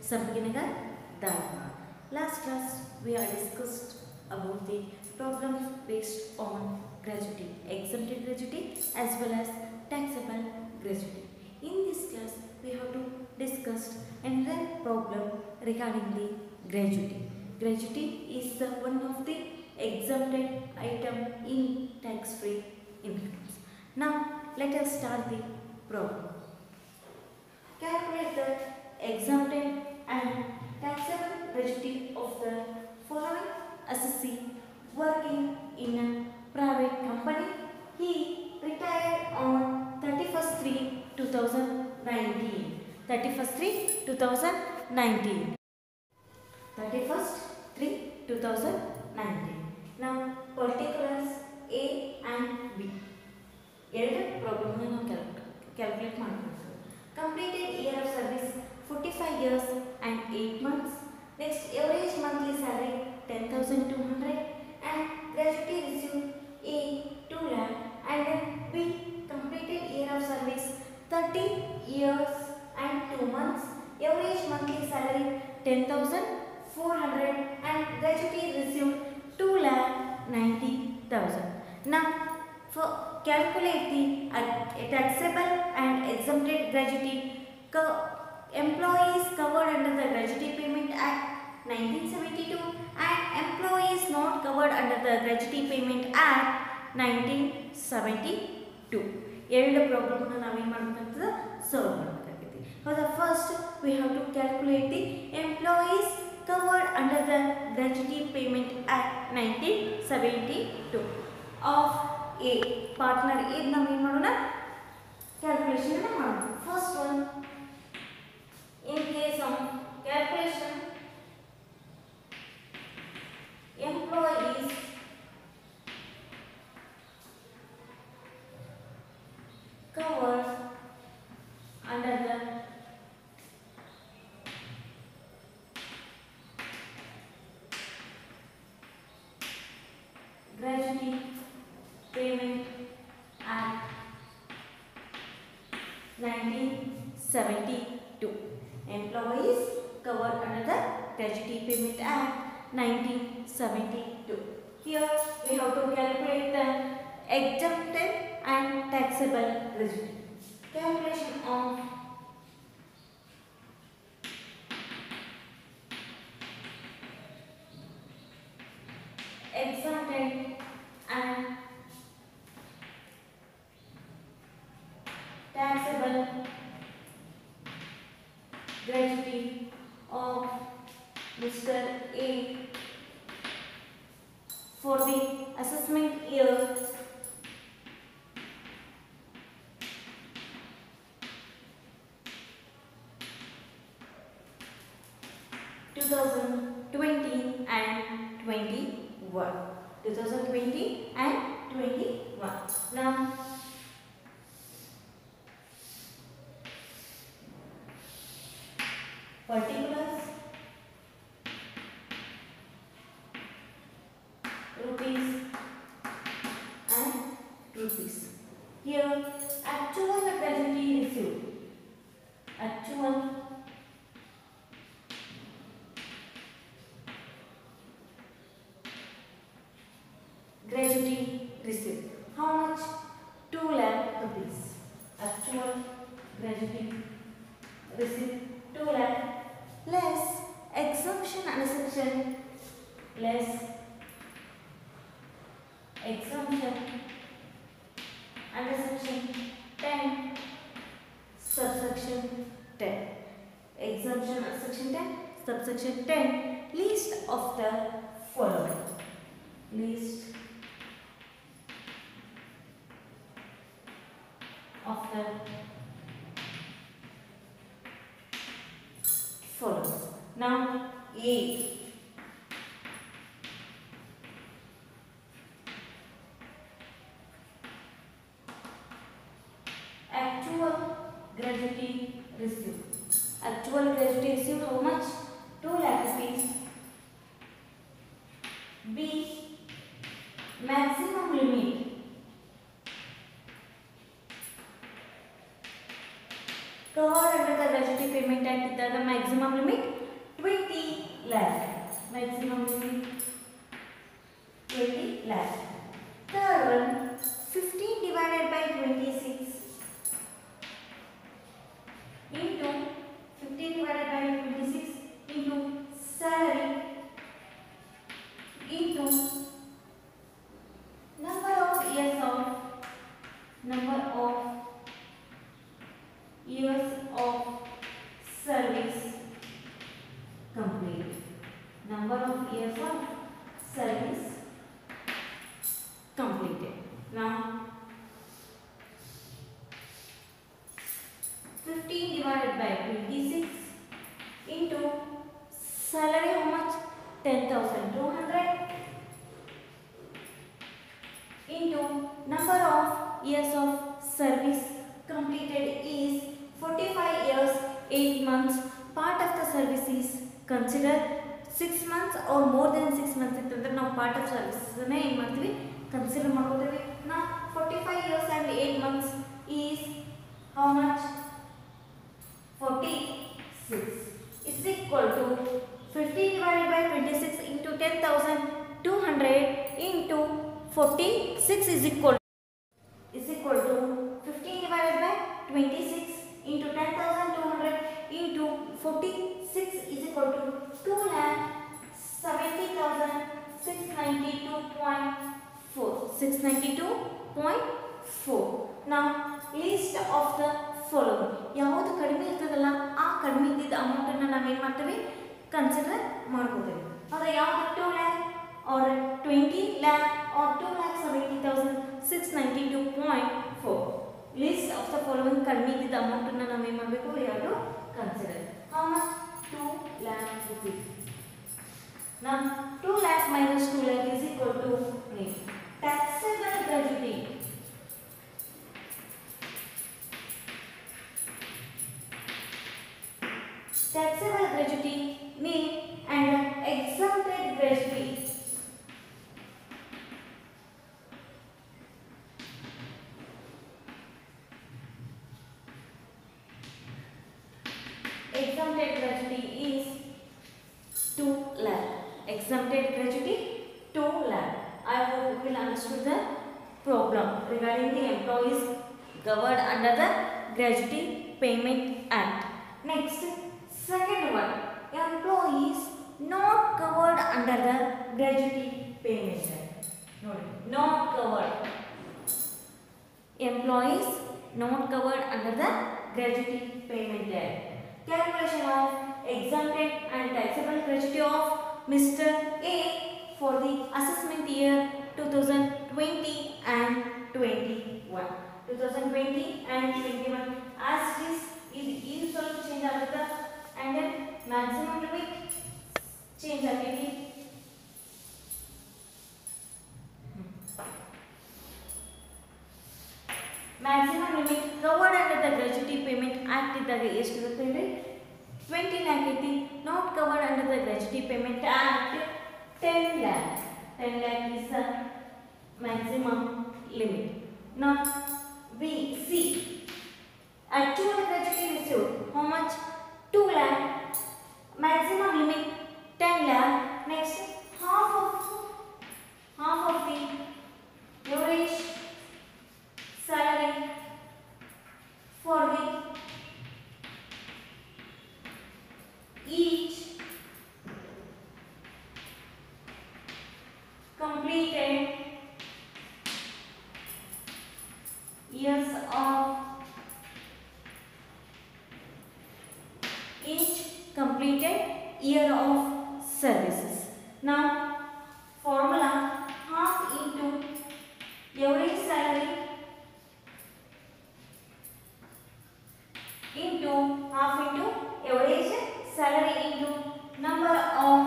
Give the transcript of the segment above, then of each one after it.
Sampaginagar, Dharma. Last class we are discussed about the problems based on gratuity, exempted gratuity as well as taxable gratuity. In this class we have to discuss another problem regarding the gratuity. Gratuity is one of the exempted item in tax-free incomes. Now let us start the problem. Calculate the exempted and taxable gratuity of the following assessee working in a private company. He retired on 31st 3 2019. 31st 3 2019. 31st 3 2019. Now particulars A and B. ಎರಡು problem ನಾವು calculate ಮಾಡಬೇಕು. Completed year of service 45 years and 8 months. Next, average monthly salary 10,200 and gratuity received A 2 lakh and then B completed year of service 30 years and 2 months. Average monthly salary 10,400 and gratuity received 2 lakh 90,000. Now for calculate the taxable and exempted gratuity. Employees covered under the Gratuity Payment Act 1972 and employees not covered under the Gratuity Payment Act 1972. ಎರಡು problem ನಾವು ಏನು ಮಾಡಬೇಕಾಗ್ತದೆ solve ಮಾಡಬೇಕಾಗಿದೆ. For the first we have to calculate the employees covered under the Gratuity Payment Act 1972 of A partner A ನಾವು ಏನು ಮಾಡೋಣ calculation ಮಾಡೋಣ. First one in case of calculation employees covered under the Gratuity Payment Act 1972. Employees covered under the Gratuity Payment Act 1972. Here we have to calculate the exempted and taxable gratuity. Calculation of exempted and taxable gratuity of Mr. A for the assessment year 2020 and 21. 2020 and 21. Now particulars rupees and rupees. Here actual gratuity received. Actual gratuity received. How much? 2 lakh rupees. Actual gratuity received 2 lakh less exemption under section less exemption under section 10 subsection 10 exemption under section 10 subsection 10 list of the following. List of the follows. Now A actual gratuity received. Actual gratuity received how much? 2 lakh rupees. B maximum limit covered under the Gratuity Payment Act ಇದ್ದಾಗ maximum limit 20 lakh. Maximum limit 20 lakh. Third one, 15 divided by 26 into 15 divided by 26 into salary into number of years of service complete. Number of years of service completed. Now 15 divided by 26 into salary how much? 10,200 into number of years of service completed is 45 years 8 months. Part of the service is considered 6 months or more than 6 months ittandre now part of service ne ಏನು ಮಾಡ್ತೀವಿ consider ಮಾಡ್ಕೊತೀವಿ. Now 45 years and 8 months is how much? 46 is equal to 50 divided by 26 into 10,200 into 46 is equal to 15 divided by 26 into 10,200 into 46 is equal to 2,70,692.4. Now list of the following. ಯಾವುದು ಕಡಿಮೆ ಇರ್ತದಲ್ಲ ಆ ಕಡಿಮೆ ಇದ್ದ amount ಅನ್ನು ನಾವು ಏನು ಮಾಡ್ತೀವಿ ಕನ್ಸಿಡರ್ ಮಾಡ್ಕೋತೀವಿ. ಅಂದ್ರೆ ಯಾವುದು 2 lakh or 20 lakh or 2,70,692.4. List of the following ಕಡಿಮೆ ಇದ್ದ ಅಮೌಂಟ್ ಅನ್ನು ನಾವು ಏನು ಮಾಡಬೇಕು ಯಾವುದು consider. How much? 2 lakh rupees. Now 2 lakh minus 2 lakh is equal to taxable gratuity. Taxable gratuity mean and exempted gratuity. Exempted gratuity is 2 lakh. Exempted gratuity 2 lakh. I hope you will understood the problem regarding the employees covered under the Gratuity Payment Act. Next, second one, employees not covered under the Gratuity Payment Act. Not covered. Employees not covered under the Gratuity Payment Act. Calculation of exempted and taxable gratuity of Mr. A for the assessment year 2020 and 21. 2020 and 21 as this is also change agutha and then maximum limit change agati. Maximum limit covered under the Gratuity Payment Act idaga ಎಷ್ಟು ಇರುತ್ತೆ ಅಂದ್ರೆ 20 lakh ಐತಿ. Not covered under the Gratuity Payment Act 10 lakh. 10 lakh is the maximum limit. Now we see actual gratuity received how much? 2 lakh. Maximum limit 10 lakh. Next half of the average salary for the each completed years of each completed year of services. Now formula half into average salary into half into average salary into number of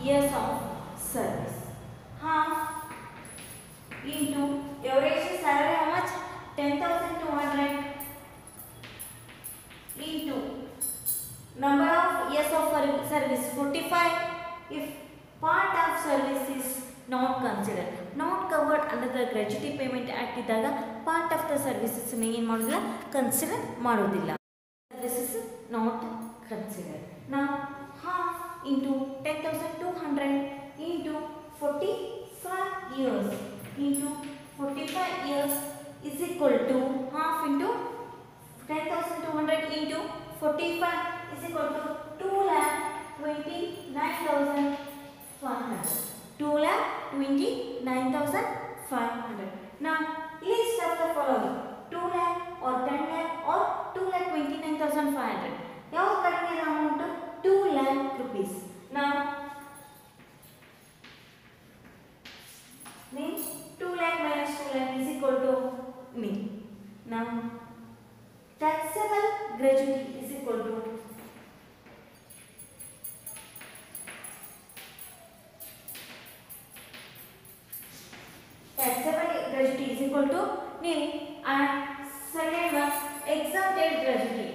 years of service. Half into average salary how much? 10,200 into number of years of service 45 if part of service is not considered. Not covered under the gratuity payment act ಇದ್ದಾಗ part of the services ಏನು ಮಾಡೋದಿಲ್ಲ, consider ಮಾಡೋದಿಲ್ಲ. Services not consider. ನಾ half into 10,200 into 45 years into 45 years is equal to half into 10,200 into 45 is equal to 2,29,500. 2,29,500. Now list of the following: 2 lakh or 10 lakh or 2,29,500. ಯಾವ ಕಡಿಮೆ amount? 2 lakh rupees. Now means 2 lakh minus 2 lakh is equal to me. Now taxable gratuity is equal to nil, and second one exempted gratuity.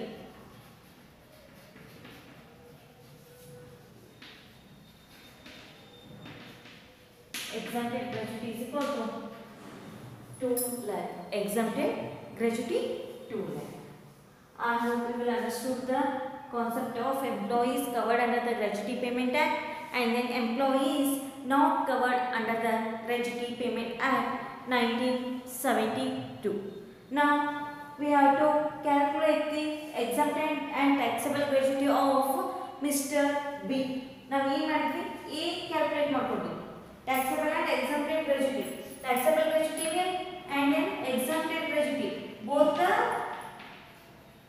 Exempted gratuity is equal to 2 lakh. Exempted gratuity 2 lakh. I hope you will understood the concept of employees covered under the Gratuity Payment Act and then employees not covered under the Gratuity Payment Act 1972. Now we have to calculate the exempted and taxable gratuity of Mr. B. Now we have to calculate ಮಾಡ್ಕೊಳ್ಳಿ. Taxable and exempted gratuity. Taxable gratuity and then exempted gratuity. Both the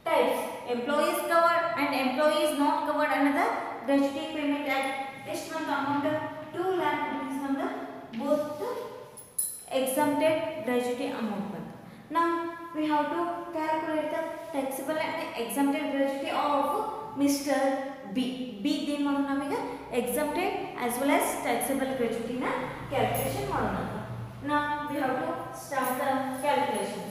types, employees covered and employees not covered under the Gratuity Payment Act. ಎಷ್ಟು ಬಂತು amount? 2 lakh rupees ಬಂದ both the exempted gratuity amount ಬಂತು. Now we have to calculate the taxable and exempted gratuity of Mr. B. B ಏನು ಮಾಡೋಣ ನಮಗೆ exempted as well as taxable gratuity ನ calculation ಮಾಡೋಣ. Now we have to start the calculations.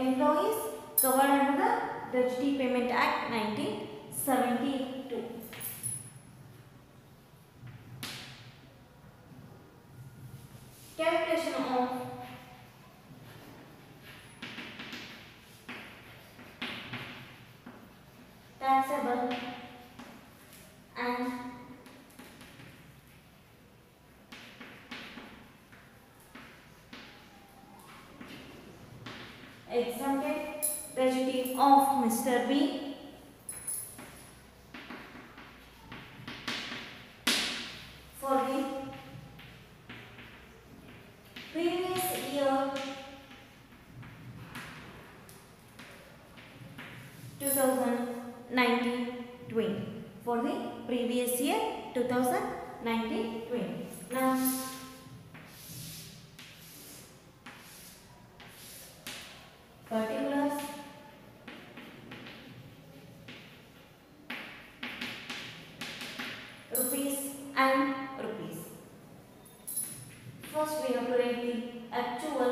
Employees covered under the Gratuity Payment Act 1972. Calculation of taxable and exempted gratuity of Mr. B for the previous year 2019-20. For the previous year 2019-20. Now particulars, rupees and rupees. First we have to write the actual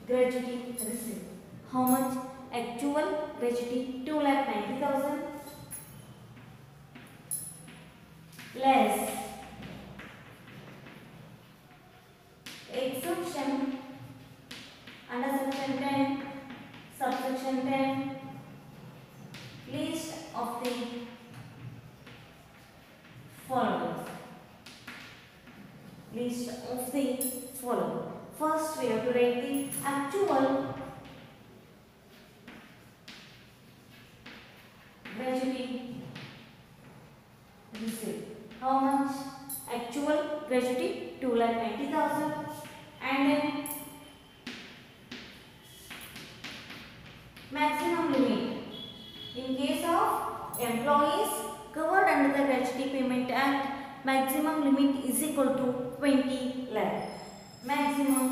gratuity received. How much actual gratuity? 2,90,000 less exemption under section 10 subsection 10 list of the following. List of the following. First we have to write the actual gratuity received. How much actual gratuity? 2,90,000 and then maximum limit. In case of employees covered under the Gratuity Payment Act, maximum limit is equal to 20 lakh. Maximum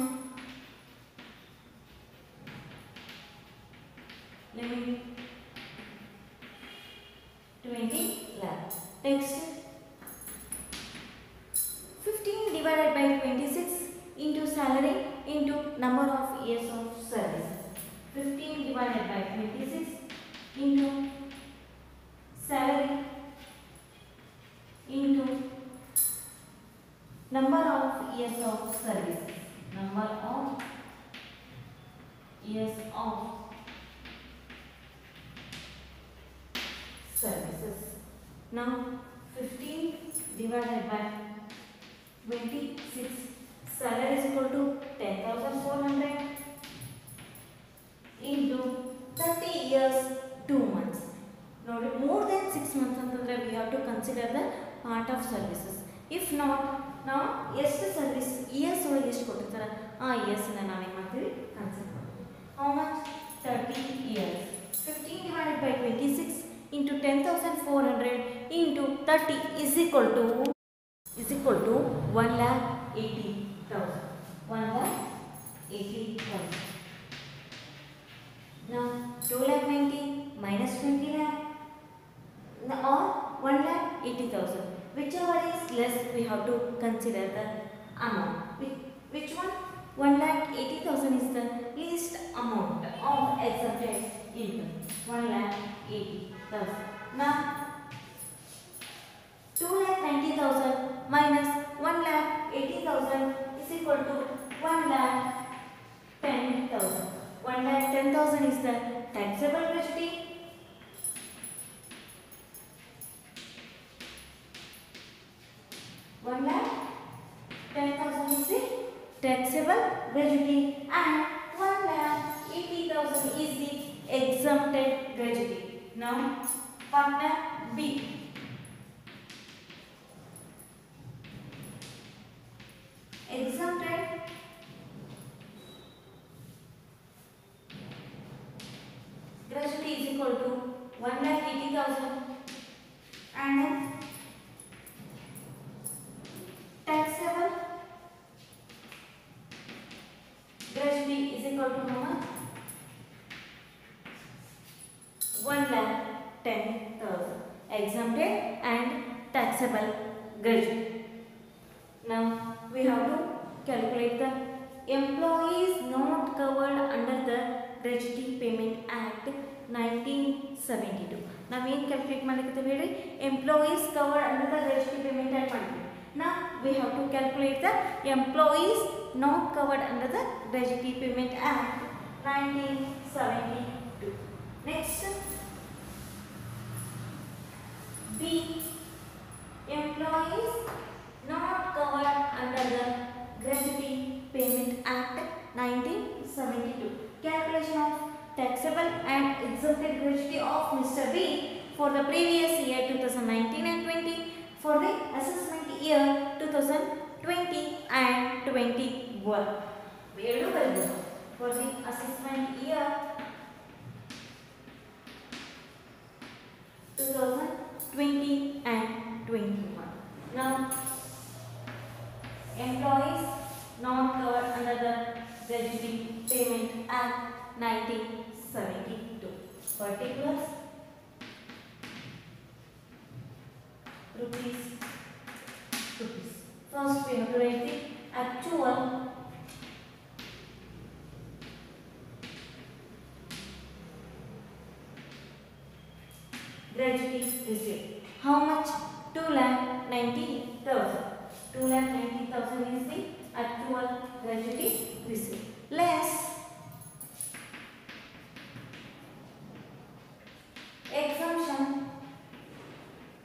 limit 20 lakh. Next, 15 divided by 26 into salary into number of years of service. 15 divided by 26 into salary into number of years of service. Number of years of services. Now 15 divided by 26, salary is equal to 10,400 into 30 years 2 months. Now more than 6 months ಅಂತಂದ್ರೆ we have to consider the part of services. If not, ನಾವು ಎಷ್ಟು service years ಒಳಗೆ ಎಷ್ಟು ಕೊಟ್ಟಿರ್ತಾರೆ ಆ years ನಾವು ಏನು ಮಾಡ್ತೀವಿ ಕನ್ಸಿಡರ್ ಮಾಡ್ತೀವಿ. How much? 30 years. 15 divided by 26 into 10,400 into 30 is equal to 1,80,000. 1,80,000. Now 2,90,000 minus 20 lakh or 1,80,000. Whichever is less, we have to consider the amount. Which one? 1,80,000 is the least amount of exempted income. 1,80,000. Now 2,90,000 minus 1,80,000 is equal to 1,10,000. 1,10,000 is the taxable gratuity. 1,10,000 is the taxable gratuity and 1,80,000 is the exempted gratuity. Now partner B. Exempted gratuity is equal to 1,80,000 and then taxable gratuity is equal to how much? 1,10,000. Exempted and taxable gratuity. Now we have to calculate the employees not covered under the Gratuity Payment Act 1972. Now we calculate malikatte ಹೇಳಿ employees covered under the Gratuity Payment Act ಮಾಡ್ತೀವಿ. Now we have to calculate the employees not covered under the Gratuity Payment Act 1972. Next, B. Employees not covered under the Gratuity Payment Act 1972. Calculation of taxable and exempted gratuity of Mr. B for the previous year 2019 and 20, for the assessment year 2020 and 21. For the assessment year 2020 and 21. Now employees not covered under the Gratuity Payment Act 1972. Particulars rupees. First we have to write the actual gratuity receipt. How much? 2,90,000. 2,90,000 is the actual gratuity receipt. Less exemption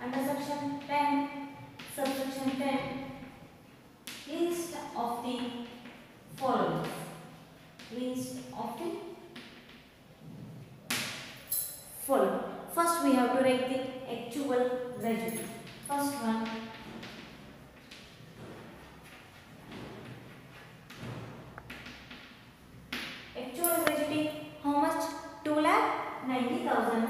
under section 10, subsection 10, list of the following. List of the following. First we have to write the actual gratuity. First one, actual gratuity, how much? 2,90,000.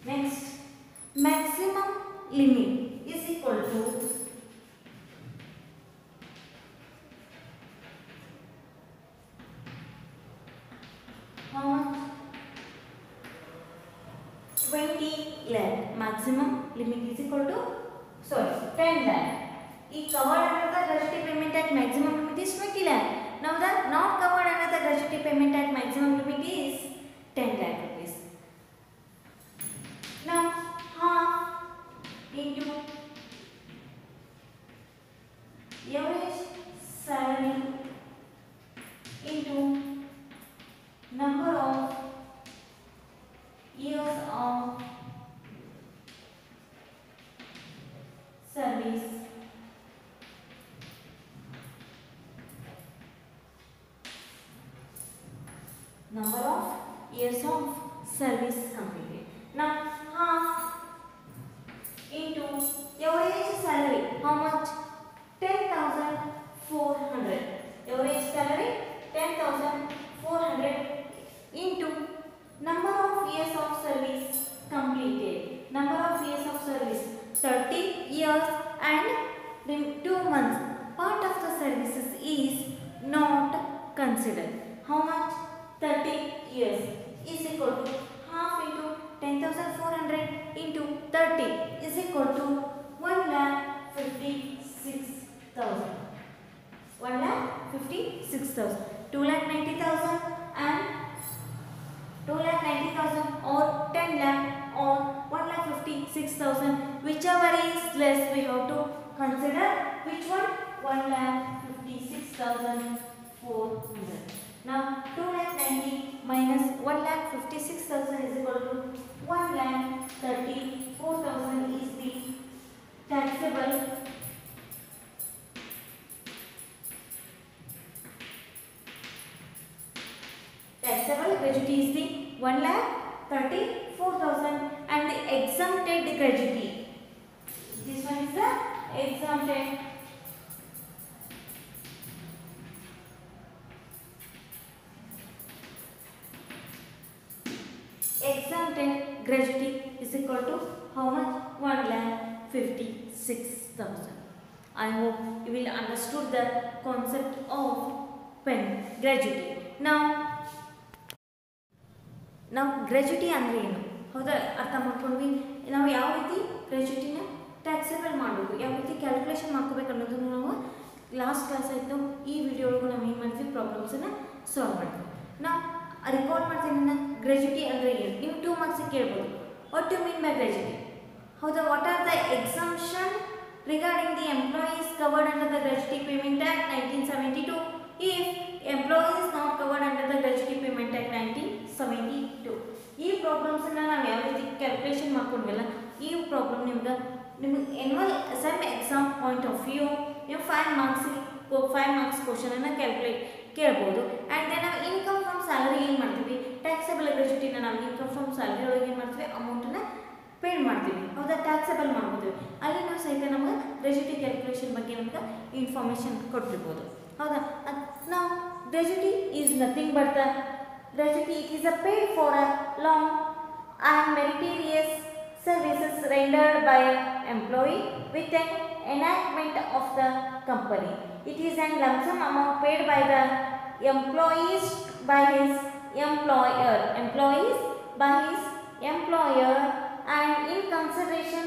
Next, maximum limit is equal to 20 lakh. Maximum limit is equal to 10 lakh. Is covered under the gratuity payment act. Maximum limit is 20 lakh. Now the not covered under the gratuity payment act. Maximum limit is 10 lakh rupees. Now half into average salary into number of years of service completed. Now half into average salary. How much? 10,400. Average salary 10,400 into number of years of service completed. Number of years of service 30 years and 2 months. Part of the services is not considered. How much? 30 years is equal to half into 10,400 into 30 is equal to 1,56,000. 1,56,000. 2,90,000 and 2,90,000 or 10 lakh or 1,56,000. Whichever is less, we have to consider which one? 1,56,400. Now 2,90,000 minus 1,56,000 is equal to 1,34,000 is the taxable gratuity is the 1,34,000 and the exempted gratuity. This one is the exempted gratuity is equal to how much? 1,56,000. I hope you will understood the concept of gratuity. ನಾವು gratuity ಅಂದರೆ ಏನು ಹೌದಾ ಅರ್ಥ ಮಾಡ್ಕೊಂಡ್ವಿ. ನಾವು ಯಾವ ರೀತಿ ಗ್ರ್ಯಾಚುಟಿನ taxable ಮಾಡಬೇಕು, ಯಾವ ರೀತಿ ಕ್ಯಾಲ್ಕುಲೇಷನ್ ಮಾಡ್ಕೋಬೇಕು ಅನ್ನೋದನ್ನು ನಾವು ಲಾಸ್ಟ್ ಕ್ಲಾಸ್ ಆಯಿತು. ಈ ವಿಡಿಯೋ ಒಳಗೆ ನಾವು ಏನು ಮಾಡ್ತೀವಿ, ಪ್ರಾಬ್ಲಮ್ಸನ್ನು ಸಾಲ್ವ್ ಮಾಡ್ತೀವಿ. ನಾವು ರಿಕಾರ್ಡ್ ಮಾಡ್ತೀನಿ ನಾನು ಗ್ರ್ಯಾಚುಟಿ ಅಂದರೆ ಏನು. ನೀವು 2 ಮಾರ್ಕ್ಸಿಗೆ ಕೇಳ್ಬೋದು, what you mean by gratuity. ಹೌದಾ, what are the exemption regarding the employees covered under the gratuity payment act 1972 if employee is not covered under the gratuity payment act 1972. ಈ ಪ್ರಾಬ್ಲಮ್ಸ್ ಅನ್ನು ನಾವು ಯಾವ ರೀತಿ ಕ್ಯಾಲ್ಕುಲೇಷನ್ ಮಾಡ್ಕೊಂಡ್ವಲ್ಲ, ಈ ಪ್ರಾಬ್ಲಮ್ ನಿಮ್ಗೆ annual sem exam point of view ನೀವು 5 marks question ಅನ್ನು ಕೇಳ್ಬೋದು. ಆ್ಯಂಡ್ ದೆನ್ ನಾವು ಇನ್ಕಮ್ ಫ್ರಮ್ ಸ್ಯಾಲರಿ ಏನು ಮಾಡ್ತೀವಿ, ಟ್ಯಾಕ್ಸೇಬಲ್ ಗ್ರ್ಯಾಚುಟಿನ ನಾವು ಇನ್ಕಮ್ ಫ್ರಮ್ ಸ್ಯಾಲರಿ ಒಳಗೆ ಏನು ಮಾಡ್ತೀವಿ, ಅಮೌಂಟನ್ನು ಪೇಡ್ ಮಾಡ್ತೀವಿ. ಹೌದಾ, ಟ್ಯಾಕ್ಸೇಬಲ್ ಮಾಡ್ಕೋತೀವಿ. ಅಲ್ಲಿ ನಾವು ಸಹಿತ ನಮ್ಗೆ ಗ್ರ್ಯಾಚುಟಿ ಕ್ಯಾಲ್ಕುಲೇಷನ್ ಬಗ್ಗೆ ನಮ್ಗೆ ಇನ್ಫಾರ್ಮೇಷನ್ ಕೊಟ್ಟಿರ್ಬೋದು. ಹೌದಾ, ನಾವು gratuity is nothing but the gratuity it is a paid for a long and meritorious services rendered by an employee with an enactment of the company. It is an lump sum amount paid by the employees by his employer and in consideration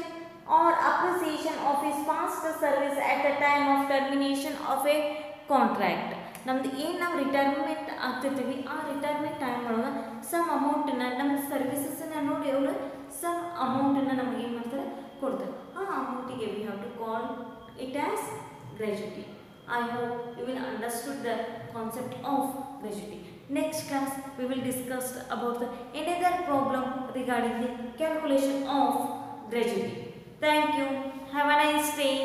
or appreciation of his past service at the time of termination of a contract. ನಮ್ದು ಏನು ನಾವು retirement ಆಗ್ತಿರ್ತೀವಿ, ಆ retirement time ಒಳಗೆ some ಅಮೌಂಟನ್ನು ನಮ್ಮ ಸರ್ವಿಸಸ್ಸನ್ನು ನೋಡಿ ಅವರು some ಅಮೌಂಟನ್ನು ನಮಗೆ ಏನು ಮಾಡ್ತಾರೆ, ಕೊಡ್ತಾರೆ. ಆ ಅಮೌಂಟಿಗೆ we have to call it as gratuity. I hope you will understood the concept of gratuity. Next class we will discuss about another problem regarding the calculation of gratuity. Thank you. Have a nice day.